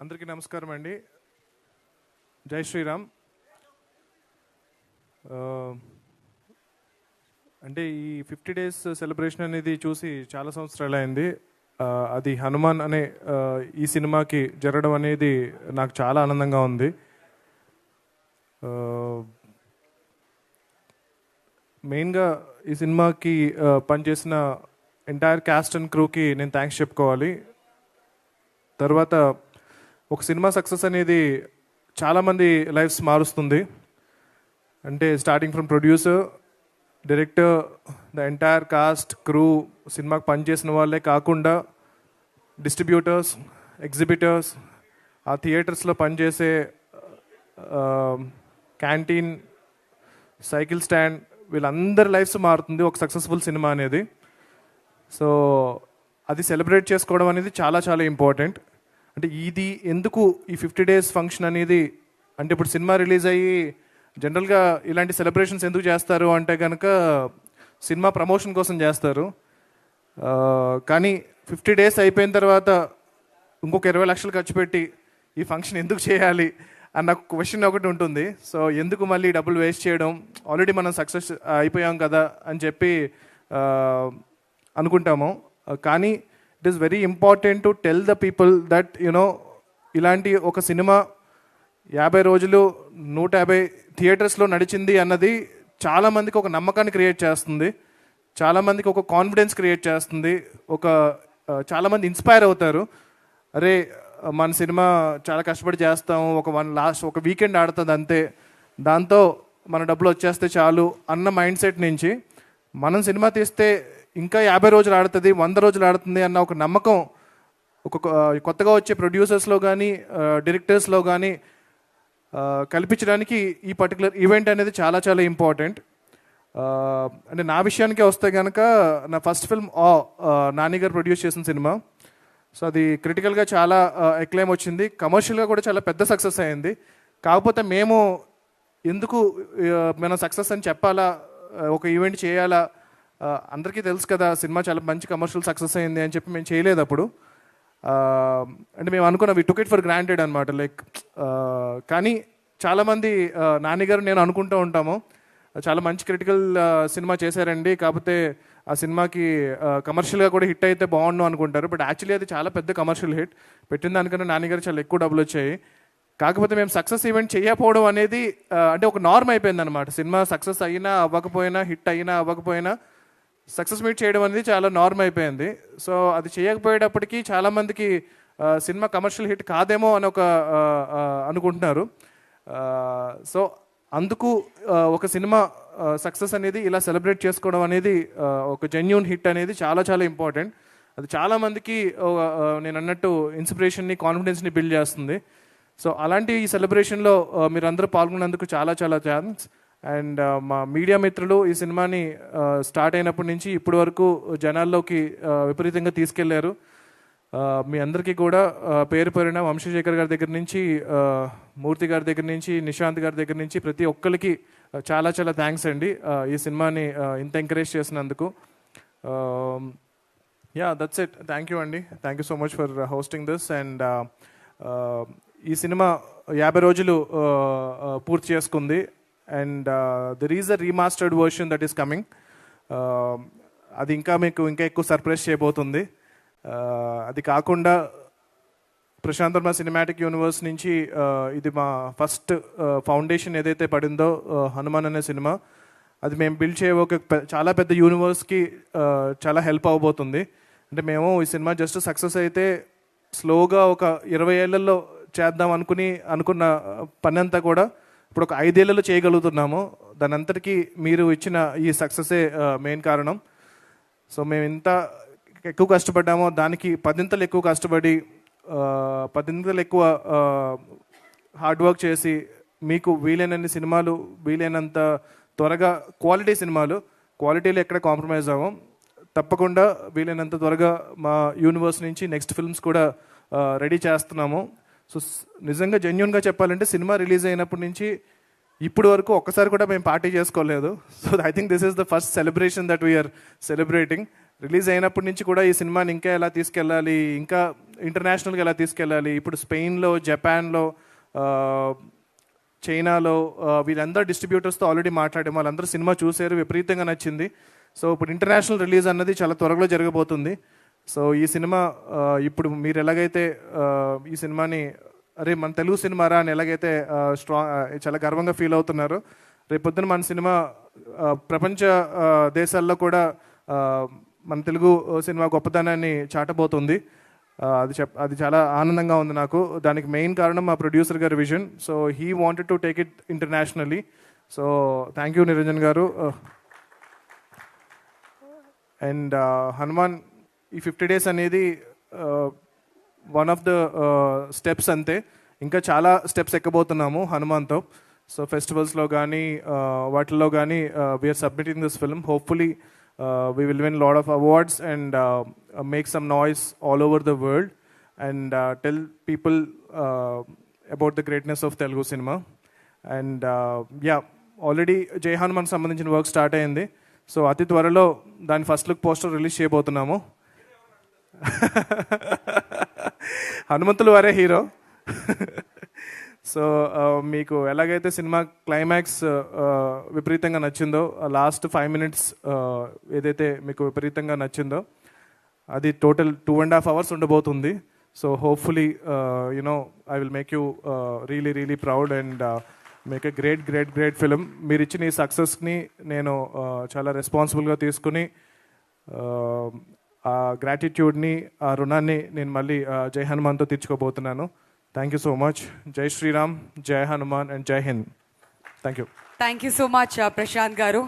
అందరికీ నమస్కారం అండి. జై శ్రీరామ్. అంటే ఈ 50 డేస్ సెలబ్రేషన్ అనేది చూసి చాలా సంవత్సరాలు అయింది. అది హనుమాన్ అనే ఈ సినిమాకి జరగడం అనేది నాకు చాలా ఆనందంగా ఉంది. మెయిన్గా ఈ సినిమాకి పనిచేసిన ఎంటైర్ క్యాస్ట్ అండ్ క్రూకి నేను థ్యాంక్స్ చెప్పుకోవాలి. తర్వాత ఒక సినిమా సక్సెస్ అనేది చాలామంది లైఫ్స్ మారుస్తుంది. అంటే starting from producer, director, the entire cost, crew, సినిమాకి పనిచేసిన వాళ్ళే కాకుండా డిస్ట్రిబ్యూటర్స్, ఎగ్జిబిటర్స్, ఆ థియేటర్స్లో పనిచేసే క్యాంటీన్, సైకిల్ స్టాండ్, వీళ్ళందరి లైఫ్స్ మారుతుంది ఒక సక్సెస్ఫుల్ సినిమా అనేది. సో అది సెలబ్రేట్ చేసుకోవడం అనేది చాలా చాలా ఇంపార్టెంట్. అంటే ఇది ఎందుకు ఈ 50 డేస్ ఫంక్షన్ అనేది, అంటే ఇప్పుడు సినిమా రిలీజ్ అయ్యి జనరల్గా ఇలాంటి సెలబ్రేషన్స్ ఎందుకు చేస్తారు అంటే కనుక సినిమా ప్రమోషన్ కోసం చేస్తారు. కానీ 50 డేస్ అయిపోయిన తర్వాత ఇంకొక 20 లక్షలు ఖర్చు పెట్టి ఈ ఫంక్షన్ ఎందుకు చేయాలి అన్న క్వశ్చన్ ఒకటి ఉంటుంది. సో ఎందుకు మళ్ళీ డబ్బులు వేస్ట్ చేయడం, ఆల్రెడీ మనం సక్సెస్ అయిపోయాం కదా అని చెప్పి అనుకుంటాము. కానీ it is very important to tell the people that ఇలాంటి ఒక సినిమా 50 రోజులు 150 థియేటర్స్లో నడిచింది అన్నది చాలామందికి ఒక నమ్మకాన్ని క్రియేట్ చేస్తుంది, చాలామందికి ఒక కాన్ఫిడెన్స్ క్రియేట్ చేస్తుంది, చాలామంది ఇన్స్పైర్ అవుతారు. అరే మన సినిమా చాలా కష్టపడి చేస్తాం, ఒక వీకెండ్ ఆడుతుంది అంతే, దాంతో మన డబ్బులు వచ్చేస్తే చాలు అన్న మైండ్ సెట్ నుంచి మనం సినిమా తీస్తే ఇంకా 50 రోజులు ఆడుతుంది, 100 రోజులు ఆడుతుంది అన్న ఒక నమ్మకం కొత్తగా వచ్చే ప్రొడ్యూసర్స్లో కానీ డైరెక్టర్స్లో కానీ కల్పించడానికి ఈ పర్టికులర్ ఈవెంట్ అనేది చాలా చాలా ఇంపార్టెంట్. అంటే నా విషయానికే వస్తే కనుక నా ఫస్ట్ ఫిల్మ్ నాని గారు ప్రొడ్యూస్ చేసిన సినిమా. సో అది క్రిటికల్గా చాలా ఎక్లైమ్ వచ్చింది, కమర్షియల్గా కూడా చాలా పెద్ద సక్సెస్ అయింది. కాకపోతే మేము ఎందుకు మనం సక్సెస్ అని చెప్పాలా, ఒక ఈవెంట్ చేయాలా, అందరికీ తెలుసు కదా సినిమా చాలా మంచి కమర్షియల్ సక్సెస్ అయింది అని చెప్పి మేము చేయలేదు అప్పుడు. అంటే మేము అనుకున్నాం, వి టుక్ ఇట్ ఫర్ గ్రాంటెడ్ అనమాట. కానీ చాలామంది నాని గారు నేను అనుకుంటూ ఉంటాము, చాలా మంచి క్రిటికల్ సినిమా చేశారండి, కాకపోతే ఆ సినిమాకి కమర్షియల్గా కూడా హిట్ అయితే బాగుండు అనుకుంటారు. బట్ యాక్చువల్లీ అది చాలా పెద్ద కమర్షియల్ హిట్, పెట్టిన దానికన్నా నాని గారు చాలా ఎక్కువ డబ్బులు వచ్చాయి. కాకపోతే మేము సక్సెస్ ఈవెంట్ చేయకపోవడం అనేది అంటే ఒక నార్మ్ అయిపోయింది అనమాట. సినిమా సక్సెస్ అయినా అవ్వకపోయినా, హిట్ అయినా అవ్వకపోయినా సక్సెస్ మీట్ చేయడం అనేది చాలా నార్మ్ అయిపోయింది. సో అది చేయకపోయేటప్పటికీ చాలామందికి సినిమా కమర్షియల్ హిట్ కాదేమో అని అనుకుంటున్నారు. సో అందుకు ఒక సినిమా సక్సెస్ అనేది ఇలా సెలబ్రేట్ చేసుకోవడం అనేది, ఒక జెన్యూన్ హిట్ అనేది చాలా చాలా ఇంపార్టెంట్. అది చాలామందికి నేను అన్నట్టు ఇన్స్పిరేషన్ని, కాన్ఫిడెన్స్ని బిల్డ్ చేస్తుంది. సో అలాంటి ఈ సెలబ్రేషన్లో మీరందరూ పాల్గొన్నందుకు చాలా చాలా థ్యాంక్స్. అండ్ మా మీడియా మిత్రులు ఈ సినిమాని స్టార్ట్ అయినప్పటి నుంచి ఇప్పటి వరకు జనాల్లోకి విపరీతంగా తీసుకెళ్లారు. మీ అందరికీ కూడా పేరు పేరున వంశశేఖర్ గారి దగ్గర నుంచి, మూర్తి గారి దగ్గర నుంచి, నిశాంత్ గారి దగ్గర నుంచి ప్రతి ఒక్కరికి చాలా చాలా థ్యాంక్స్ అండి ఈ సినిమాని ఇంత ఎంకరేజ్ చేసినందుకు. Yeah, that's it. Thank you అండి. Thank you so much for hosting this. And ఈ సినిమా 50 రోజులు పూర్తి చేసుకుంది. And there is a remastered version that is coming. అది ఇంకా ఎక్కువ సర్ప్రైజ్ చేయబోతుంది. అది కాకుండా ప్రశాంత్ వర్మ సినిమాటిక్ యూనివర్స్ నుంచి ఇది మా ఫస్ట్ ఫౌండేషన్ ఏదైతే పడిందో హనుమాన్ అనే సినిమా, అది మేము బిల్డ్ చేయబోయే చాలా పెద్ద యూనివర్స్కి చాలా హెల్ప్ అవ్వబోతుంది. అంటే మేము ఈ సినిమా జస్ట్ సక్సెస్ అయితే స్లోగా ఒక 20 ఏళ్లలో చేద్దాం అనుకున్న పని అంతా కూడా ఇప్పుడు ఒక 5 ఏళ్లలో చేయగలుగుతున్నాము. దాని అంతటికీ మీరు ఇచ్చిన ఈ సక్సెసే మెయిన్ కారణం. సో మేము ఇంత ఎక్కువ కష్టపడ్డామో దానికి 10 ఎక్కువ కష్టపడి 10 ఎక్కువ హార్డ్ వర్క్ చేసి మీకు వీలైనన్ని సినిమాలు, వీలైనంత త్వరగా క్వాలిటీ సినిమాలు, క్వాలిటీలో ఎక్కడ కాంప్రమైజ్ అవ్వం, తప్పకుండా వీలైనంత త్వరగా మా యూనివర్స్ నుంచి నెక్స్ట్ ఫిల్మ్స్ కూడా రెడీ చేస్తున్నాము. సో నిజంగా జెన్యూన్గా చెప్పాలంటే సినిమా రిలీజ్ అయినప్పటి నుంచి ఇప్పుడు వరకు ఒక్కసారి కూడా మేము పార్టీ చేసుకోలేదు. So I think this is the first celebration that we are celebrating. Release అయినప్పటి నుంచి కూడా ఈ సినిమాని ఇంకా ఎలా తీసుకెళ్ళాలి, ఇంకా ఇంటర్నేషనల్గా ఎలా తీసుకెళ్ళాలి, ఇప్పుడు స్పెయిన్లో, జపాన్లో, చైనాలో వీళ్ళందరూ డిస్ట్రిబ్యూటర్స్తో ఆల్రెడీ మాట్లాడాము. వాళ్ళందరూ సినిమా చూసారు, విపరీతంగా నచ్చింది. సో ఇప్పుడు ఇంటర్నేషనల్ రిలీజ్ అన్నది చాలా త్వరలో జరగబోతుంది. సో ఈ సినిమా ఇప్పుడు మీరు ఎలాగైతే ఈ సినిమాని అరే మన తెలుగు సినిమా రా అని ఎలాగైతే చాలా గర్వంగా ఫీల్ అవుతున్నారో, రేపొద్దున మన సినిమా ప్రపంచ దేశాల్లో కూడా మన తెలుగు సినిమా గొప్పతనాన్ని చాటబోతుంది. అది చాలా ఆనందంగా ఉంది నాకు. దానికి మెయిన్ కారణం మా ప్రొడ్యూసర్ గారి vision. So he wanted to take it internationally. So thank you Niranjan గారు. అండ్ హనుమాన్ ఈ 50 days అనేది వన్ ఆఫ్ ద స్టెప్స్ అంతే. ఇంకా చాలా స్టెప్స్ ఎక్కబోతున్నాము హనుమాన్తో. సో ఫెస్టివల్స్లో కానీ వాటిల్లో కానీ we are submitting this film. Hopefully we will win a lot of awards and make some noise all over the world and tell people about the greatness of Telugu cinema. And yeah, already Jai Hanuman సంబంధించిన work start అయింది. So అతి త్వరలో దాని first look poster release చేయబోతున్నాము. హనుమంతులు వారే hero. So మీకు ఎలాగైతే cinema climax విపరీతంగా నచ్చిందో, లాస్ట్ 5 minutes ఏదైతే మీకు విపరీతంగా నచ్చిందో, అది టోటల్ 2.5 hours ఉండబోతుంది. So hopefully you know I will make you really proud and make a great film. మీరు ఇచ్చిన ఈ సక్సెస్ని నేను చాలా రెస్పాన్సిబుల్గా తీసుకుని ఆ గ్రాటిట్యూడ్ని, ఆ రుణాన్ని నేను మళ్ళీ జై హనుమాన్తో తీర్చుకోబోతున్నాను. Thank you so much. Jai Shri Ram, Jai Hanuman and Jai Hind. Thank you. Thank you so much, Prashant Garu.